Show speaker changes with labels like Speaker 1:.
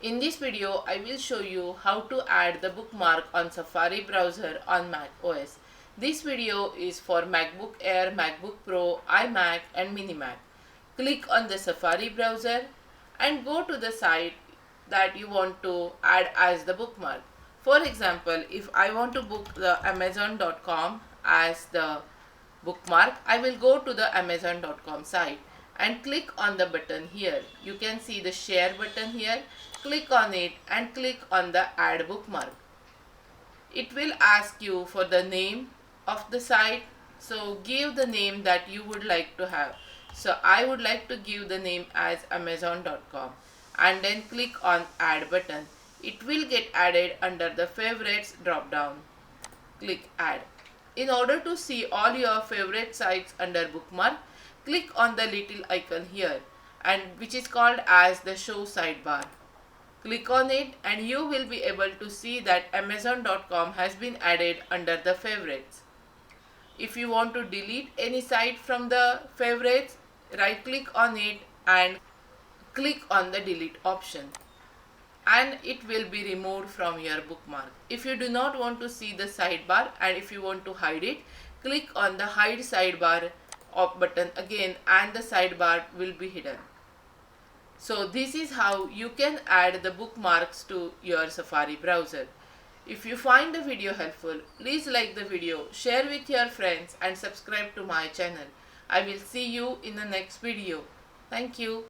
Speaker 1: In this video, I will show you how to add the bookmark on Safari browser on macOS. This video is for MacBook Air, MacBook Pro, iMac and Mini Mac. Click on the Safari browser and go to the site that you want to add as the bookmark. For example, if I want to book the Amazon.com as the bookmark, I will go to the Amazon.com site and click on the button here. You can see the share button here. Click on it and click on the add bookmark. It will ask you for the name of the site, so give the name that you would like to have. So I would like to give the name as Amazon.com and then click on add button. It will get added under the favorites drop down. Click add. In order to see all your favorite sites under bookmark, click on the little icon here and which is called as the show sidebar. Click on it and you will be able to see that Amazon.com has been added under the favorites. If you want to delete any site from the favorites, right click on it and click on the delete option and it will be removed from your bookmark. If you do not want to see the sidebar and if you want to hide it, click on the hide sidebar button again and the sidebar will be hidden. So this is how you can add the bookmarks to your Safari browser. If you find the video helpful, please like the video, share with your friends and subscribe to my channel. I will see you in the next video. Thank you.